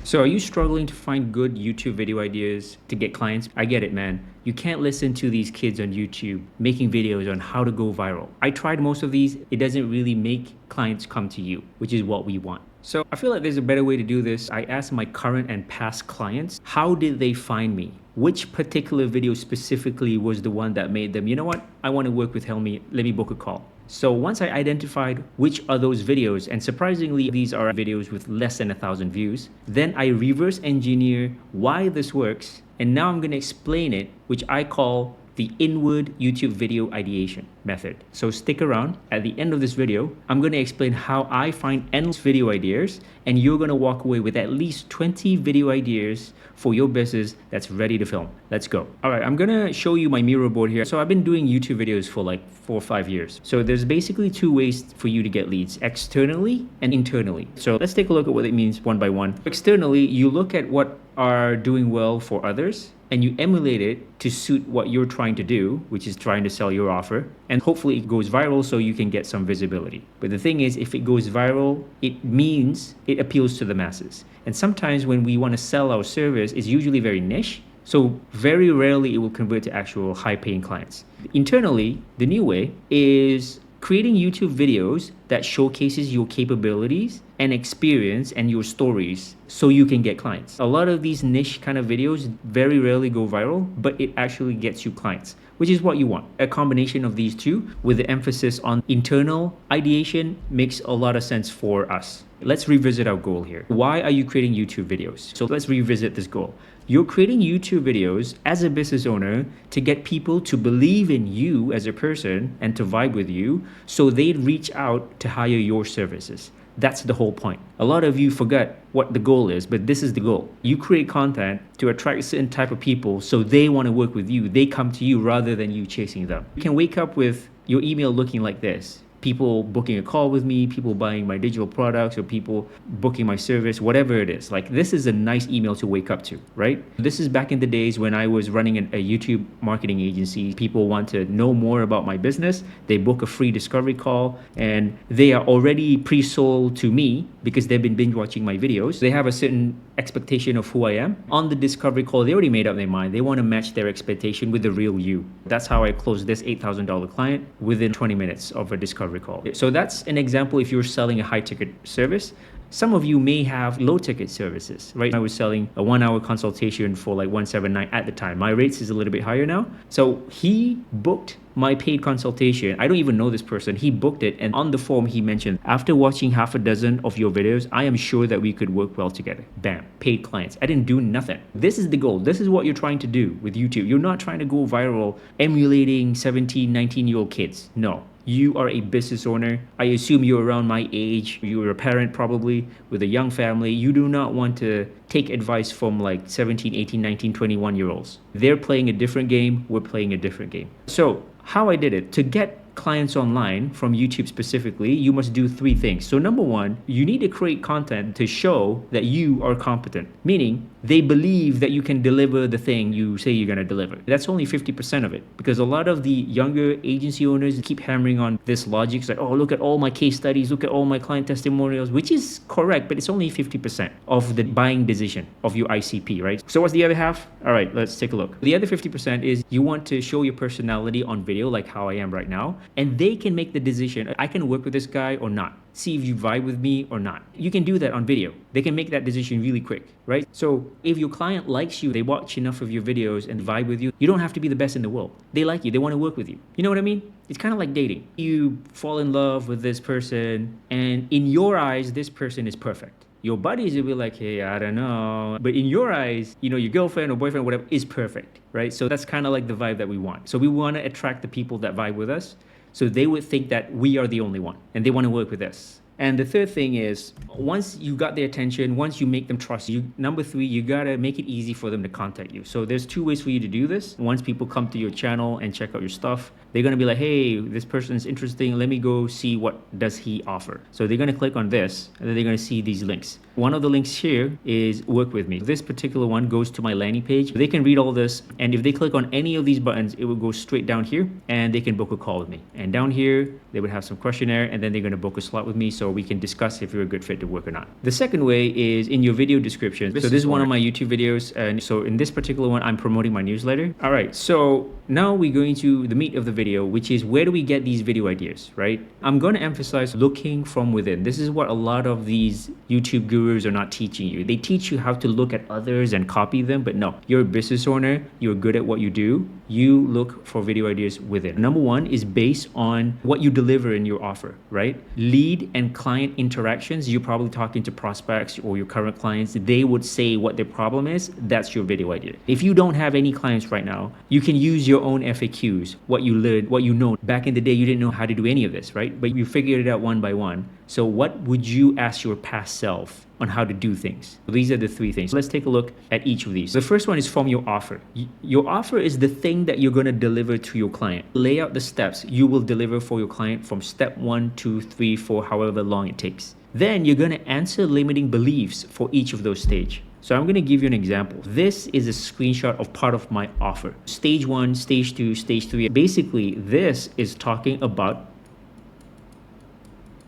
So, are you struggling to find good YouTube video ideas to get clients? I get it, man. You can't listen to these kids on YouTube making videos on how to go viral. I tried most of these, it doesn't really make clients come to you, which is what we want. So, I feel like there's a better way to do this. I asked my current and past clients, how did they find me? Which particular video specifically was the one that made them, you know what, I want to work with Helmy, let me book a call. So once I identified which are those videos, and surprisingly, these are videos with less than 1,000 views, then I reverse engineer why this works, and now I'm going to explain it, which I call the inward YouTube video ideation method. So stick around. At the end of this video, I'm going to explain how I find endless video ideas, and you're going to walk away with at least 20 video ideas for your business that's ready to film. Let's go. All right, I'm going to show you my Miro board here. So I've been doing YouTube videos for like 4 or 5 years. So there's basically 2 ways for you to get leads, externally and internally. So let's take a look at what it means one by one. Externally, you look at what are doing well for others, and you emulate it to suit what you're trying to do, which is trying to sell your offer. And hopefully it goes viral so you can get some visibility. But the thing is, if it goes viral, it means it appeals to the masses. And sometimes when we want to sell our service, it's usually very niche. So very rarely it will convert to actual high-paying clients. Internally, the new way is creating YouTube videos that showcases your capabilities and experience and your stories so you can get clients. A lot of these niche kind of videos very rarely go viral, but it actually gets you clients, which is what you want. A combination of these two with the emphasis on internal ideation makes a lot of sense for us. Let's revisit our goal here. Why are you creating YouTube videos? So let's revisit this goal. You're creating YouTube videos as a business owner to get people to believe in you as a person and to vibe with you so they'd reach out to hire your services. That's the whole point. A lot of you forget what the goal is, but this is the goal. You create content to attract a certain type of people so they want to work with you. They come to you rather than you chasing them. You can wake up with your email looking like this. People booking a call with me, people buying my digital products, or people booking my service, whatever it is. Like, this is a nice email to wake up to, right? This is back in the days when I was running a YouTube marketing agency. People want to know more about my business. They book a free discovery call, and they are already pre-sold to me because they've been binge watching my videos. They have a certain expectation of who I am. On the discovery call, they already made up their mind. They want to match their expectation with the real you. That's how I closed this $8,000 client within 20 minutes of a discovery call. So that's an example if you're selling a high ticket service. Some of you may have low ticket services, right? I was selling a 1-hour consultation for like $179 at the time. My rates is a little bit higher now. So he booked my paid consultation. I don't even know this person. He booked it, and on the form he mentioned, after watching half a dozen of your videos, I am sure that we could work well together. Bam, paid clients. I didn't do nothing. This is the goal. This is what you're trying to do with YouTube. You're not trying to go viral emulating 17, 19-year-old kids. No. You are a business owner. I assume you're around my age. You're a parent probably with a young family. You do not want to take advice from like 17, 18, 19, 21-year-olds. They're playing a different game. We're playing a different game. So how I did it, to get clients online from YouTube specifically, you must do 3 things. So number 1, you need to create content to show that you are competent, meaning they believe that you can deliver the thing you say you're going to deliver. That's only 50% of it, because a lot of the younger agency owners keep hammering on this logic. It's like, oh, look at all my case studies, look at all my client testimonials, which is correct, but it's only 50% of the buying decision of your ICP, right? So what's the other half? All right, let's take a look. The other 50% is you want to show your personality on video like how I am right now, and they can make the decision, I can work with this guy or not. See if you vibe with me or not. You can do that on video. They can make that decision really quick, right? So if your client likes you, they watch enough of your videos and vibe with you, you don't have to be the best in the world. They like you, they want to work with you. You know what I mean? It's kind of like dating. You fall in love with this person, and in your eyes, this person is perfect. Your buddies will be like, hey, I don't know. But in your eyes, you know, your girlfriend or boyfriend, whatever, is perfect, right? So that's kind of like the vibe that we want. So we want to attract the people that vibe with us. So they would think that we are the only one and they want to work with us. And the third thing is, once you got their attention, once you make them trust you, number 3, you gotta make it easy for them to contact you. So there's 2 ways for you to do this. Once people come to your channel and check out your stuff, they're gonna be like, hey, this person is interesting. Let me go see what does he offer. So they're gonna click on this, and then they're gonna see these links. One of the links here is work with me. This particular one goes to my landing page. They can read all this, and if they click on any of these buttons, it will go straight down here, and they can book a call with me. And down here, they would have some questionnaire, and then they're gonna book a slot with me. So so we can discuss if you're a good fit to work or not. The second way is in your video description. So this is one of my YouTube videos, and so in this particular one, I'm promoting my newsletter. All right, so now we're going to the meat of the video, which is where do we get these video ideas, right? I'm going to emphasize looking from within. This is what a lot of these YouTube gurus are not teaching you. They teach you how to look at others and copy them, but no, you're a business owner, you're good at what you do, you look for video ideas within. Number one is based on what you deliver in your offer, right? Lead and client interactions, you're probably talking to prospects or your current clients, they would say what their problem is, that's your video idea. If you don't have any clients right now, you can use your own FAQs, what you learned, what you know. Back in the day, you didn't know how to do any of this, right? But you figured it out one by one. So what would you ask your past self on how to do things? These are the three things. Let's take a look at each of these. The first one is from your offer. Your offer is the thing that you're going to deliver to your client. Lay out the steps you will deliver for your client from step 1, 2, 3, 4, however long it takes. Then you're going to answer limiting beliefs for each of those stages. So I'm going to give you an example. This is a screenshot of part of my offer. Stage 1, stage 2, stage 3. Basically, this is talking about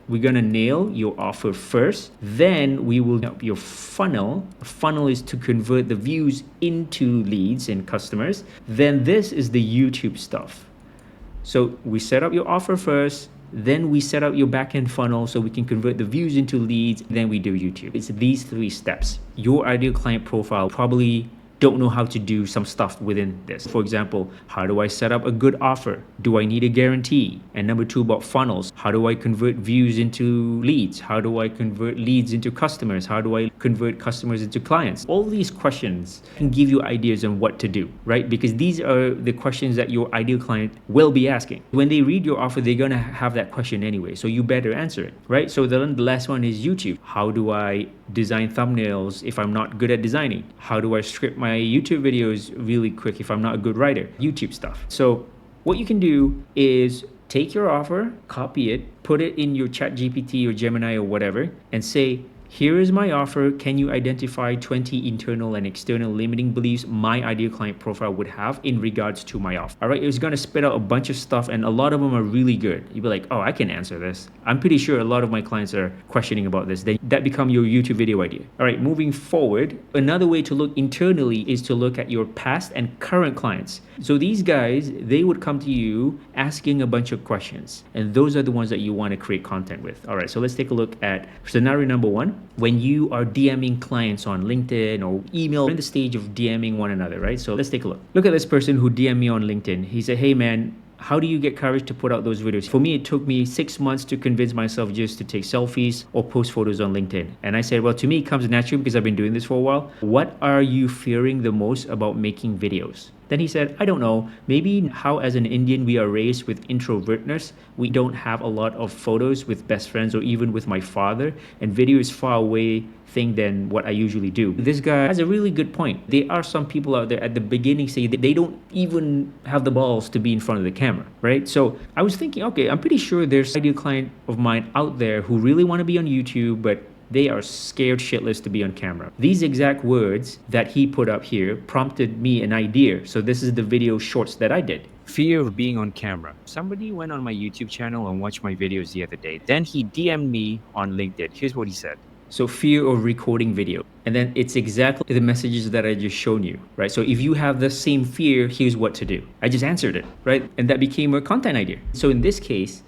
we're going to nail your offer first, then we will help your funnel. A funnel is to convert the views into leads and customers. Then this is the YouTube stuff. So we set up your offer first, then we set up your backend funnel so we can convert the views into leads, then we do YouTube. It's these three steps. Your ideal client profile probably don't know how to do some stuff within this. For example, how do I set up a good offer? Do I need a guarantee? And number 2, about funnels. How do I convert views into leads? How do I convert leads into customers? How do I convert customers into clients? All these questions can give you ideas on what to do, right? Because these are the questions that your ideal client will be asking. When they read your offer, they're gonna have that question anyway, so you better answer it, right? So the last one is YouTube. How do I design thumbnails if I'm not good at designing? How do I script my YouTube videos really quick if I'm not a good writer? YouTube stuff. So what you can do is take your offer, copy it, put it in your ChatGPT or Gemini or whatever, and say, here is my offer. Can you identify 20 internal and external limiting beliefs my ideal client profile would have in regards to my offer? All right, it's going to spit out a bunch of stuff, and a lot of them are really good. You'll be like, oh, I can answer this. I'm pretty sure a lot of my clients are questioning about this. Then that become your YouTube video idea. All right, moving forward, another way to look internally is to look at your past and current clients. So these guys, they would come to you asking a bunch of questions, and those are the ones that you want to create content with. All right, so let's take a look at scenario number 1. When you are DMing clients on LinkedIn or email, we're in the stage of DMing one another, right? So let's take a look. Look at this person who DM'd me on LinkedIn. He said, hey man, how do you get courage to put out those videos? For me, it took me 6 months to convince myself just to take selfies or post photos on LinkedIn. And I said, well, to me, it comes naturally because I've been doing this for a while. What are you fearing the most about making videos? Then he said, I don't know, maybe how as an Indian we are raised with introvertness. We don't have a lot of photos with best friends or even with my father, and video is far away thing than what I usually do. This guy has a really good point. There are some people out there at the beginning say that they don't even have the balls to be in front of the camera, right? So I was thinking, okay, I'm pretty sure there's an ideal client of mine out there who really want to be on YouTube, but they are scared shitless to be on camera. These exact words that he put up here prompted me an idea. So this is the video shorts that I did. Fear of being on camera. Somebody went on my YouTube channel and watched my videos the other day. Then he DM'd me on LinkedIn. Here's what he said. So fear of recording video. And then it's exactly the messages that I just shown you, right? So if you have the same fear, here's what to do. I just answered it, right? And that became a content idea. So in this case,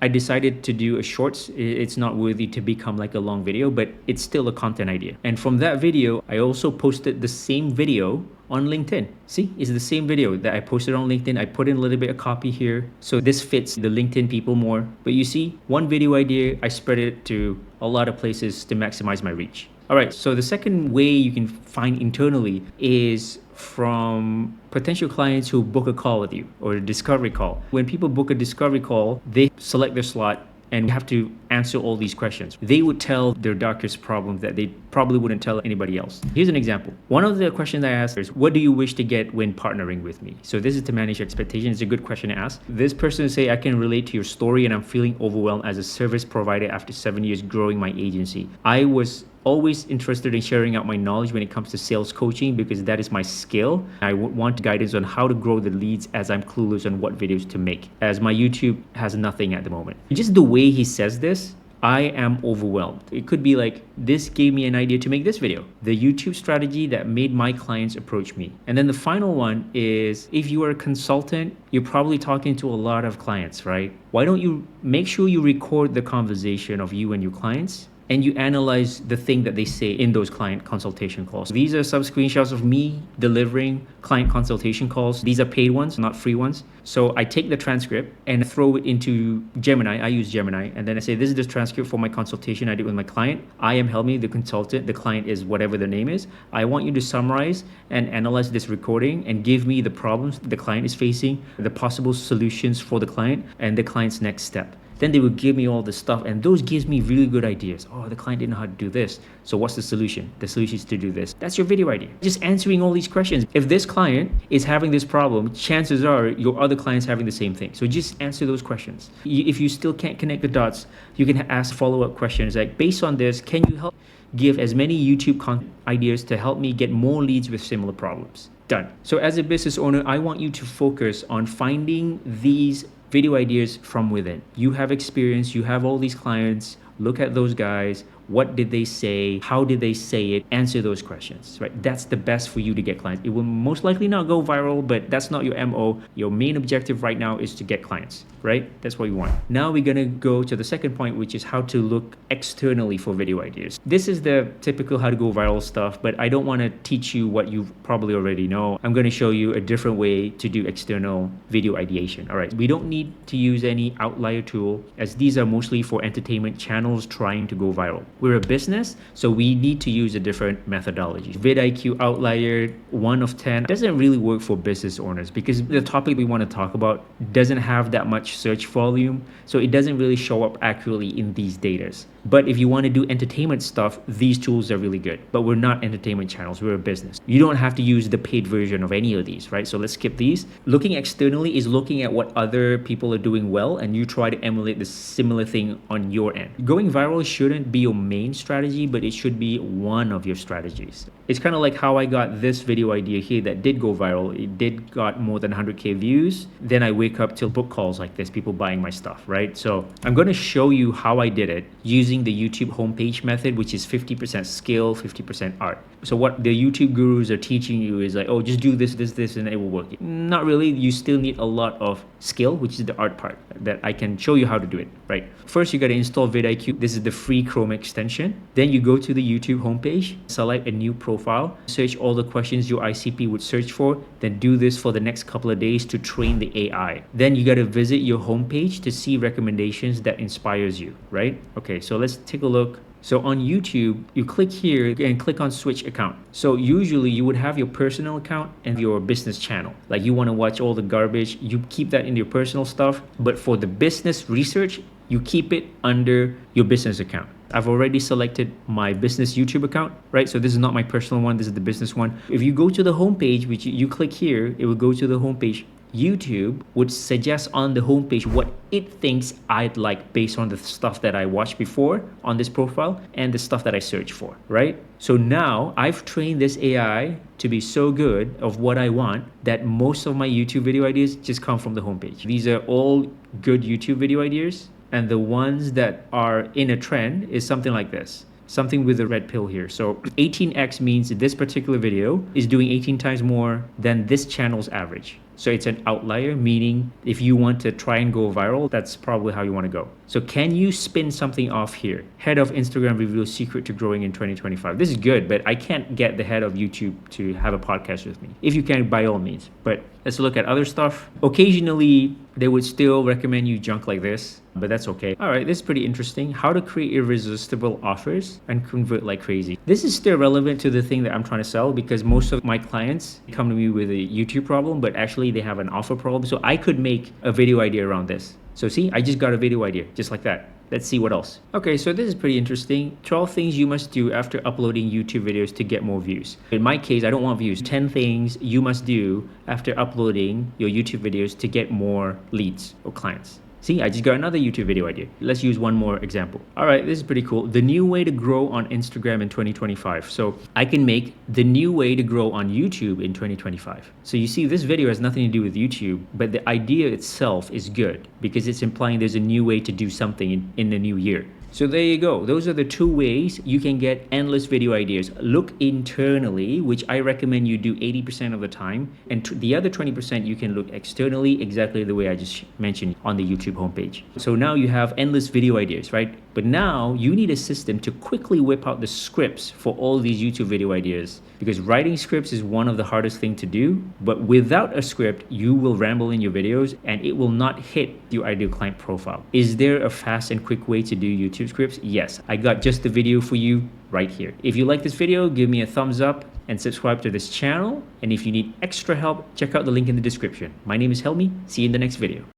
I decided to do a shorts. It's not worthy to become like a long video, but it's still a content idea. And from that video, I also posted the same video on LinkedIn. See, it's the same video that I posted on LinkedIn. I put in a little bit of copy here. So this fits the LinkedIn people more. But you see, one video idea, I spread it to a lot of places to maximize my reach. All right, so the second way you can find internally is from potential clients who book a call with you or a discovery call. When people book a discovery call, they select their slot and have to answer all these questions. They would tell their darkest problems that they probably wouldn't tell anybody else. Here's an example. One of the questions I asked is, what do you wish to get when partnering with me? So this is to manage expectations. It's a good question to ask. This person say, I can relate to your story and I'm feeling overwhelmed as a service provider after 7 years growing my agency. I was always interested in sharing out my knowledge when it comes to sales coaching because that is my skill. I want guidance on how to grow the leads as I'm clueless on what videos to make, as my YouTube has nothing at the moment. Just the way he says this, I am overwhelmed. It could be like, this gave me an idea to make this video. The YouTube strategy that made my clients approach me. And then the final one is, if you are a consultant, you're probably talking to a lot of clients, right? Why don't you make sure you record the conversation of you and your clients, and you analyze the thing that they say in those client consultation calls. These are some screenshots of me delivering client consultation calls. These are paid ones, not free ones. So I take the transcript and throw it into Gemini. I use Gemini. And then I say, this is the transcript for my consultation I did with my client. I am Helmy, the consultant. The client is whatever their name is. I want you to summarize and analyze this recording and give me the problems the client is facing, the possible solutions for the client, and the client's next step. Then they would give me all this stuff, and those gives me really good ideas. Oh, the client didn't know how to do this. So what's the solution? The solution is to do this. That's your video idea. Just answering all these questions. If this client is having this problem, chances are your other client's having the same thing. So just answer those questions. If you still can't connect the dots, you can ask follow-up questions like, based on this, can you help give as many YouTube content ideas to help me get more leads with similar problems? Done. So as a business owner, I want you to focus on finding these video ideas from within. You have experience, you have all these clients, look at those guys. What did they say? How did they say it? Answer those questions, right? That's the best for you to get clients. It will most likely not go viral, but that's not your MO. Your main objective right now is to get clients, right? That's what you want. Now we're gonna go to the second point, which is how to look externally for video ideas. This is the typical how to go viral stuff, but I don't wanna teach you what you probably already know. I'm gonna show you a different way to do external video ideation. All right, we don't need to use any outlier tool, as these are mostly for entertainment channels trying to go viral. We're a business, so we need to use a different methodology. vidIQ Outlier 1 of 10 doesn't really work for business owners because the topic we want to talk about doesn't have that much search volume, so it doesn't really show up accurately in these datas. But if you want to do entertainment stuff, these tools are really good. But we're not entertainment channels, we're a business. You don't have to use the paid version of any of these, right? So let's skip these. Looking externally is looking at what other people are doing well, and you try to emulate the similar thing on your end. Going viral shouldn't be your main strategy, but it should be one of your strategies. It's kind of like how I got this video idea here that did go viral. It did got more than 100K views. Then I wake up to book calls like this, people buying my stuff, right? So I'm going to show you how I did it using the YouTube homepage method, which is 50% skill, 50% art. So what the YouTube gurus are teaching you is like, oh, just do this, and it will work. Not really. You still need a lot of skill, which is the art part that I can show you how to do it, right? First, you got to install vidIQ. This is the free Chrome extension. Then you go to the YouTube homepage, select a new profile, search all the questions your ICP would search for, then do this for the next couple of days to train the AI. Then you got to visit your homepage to see recommendations that inspires you, right? Okay, so let's take a look. So on YouTube, you click here and click on switch account. So usually you would have your personal account and your business channel. Like you want to watch all the garbage, you keep that in your personal stuff. But for the business research, you keep it under your business account. I've already selected my business YouTube account, right? So this is not my personal one, this is the business one. If you go to the homepage, which you click here, it will go to the homepage. YouTube would suggest on the homepage what it thinks I'd like based on the stuff that I watched before on this profile and the stuff that I search for, right? So now I've trained this AI to be so good of what I want that most of my YouTube video ideas just come from the homepage. These are all good YouTube video ideas, and the ones that are in a trend is something like this. Something with a red pill here. So 18x means this particular video is doing 18 times more than this channel's average. So it's an outlier, meaning if you want to try and go viral, that's probably how you want to go. So can you spin something off here? Head of Instagram reveals secret to growing in 2025. This is good, but I can't get the head of YouTube to have a podcast with me. If you can, by all means. But let's look at other stuff. Occasionally, they would still recommend you junk like this, but that's okay. All right, this is pretty interesting. How to create irresistible offers and convert like crazy. This is still relevant to the thing that I'm trying to sell because most of my clients come to me with a YouTube problem, but actually they have an offer problem. So I could make a video idea around this. So see, I just got a video idea just like that. Let's see what else. Okay, so this is pretty interesting. 12 things you must do after uploading YouTube videos to get more views. In my case, I don't want views. 10 things you must do after uploading your YouTube videos to get more leads or clients. See, I just got another YouTube video idea. Let's use one more example. All right, this is pretty cool. The new way to grow on Instagram in 2025. So I can make the new way to grow on YouTube in 2025. So you see, this video has nothing to do with YouTube, but the idea itself is good because it's implying there's a new way to do something in the new year. So there you go. Those are the two ways you can get endless video ideas. Look internally, which I recommend you do 80% of the time. And the other 20% you can look externally, exactly the way I just mentioned on the YouTube homepage. So now you have endless video ideas, right? But now you need a system to quickly whip out the scripts for all these YouTube video ideas, because writing scripts is one of the hardest things to do. But without a script, you will ramble in your videos and it will not hit your ideal client profile. Is there a fast and quick way to do YouTube scripts? Yes, I got just the video for you right here. If you like this video, give me a thumbs up and subscribe to this channel. And if you need extra help, check out the link in the description. My name is Helmi. See you in the next video.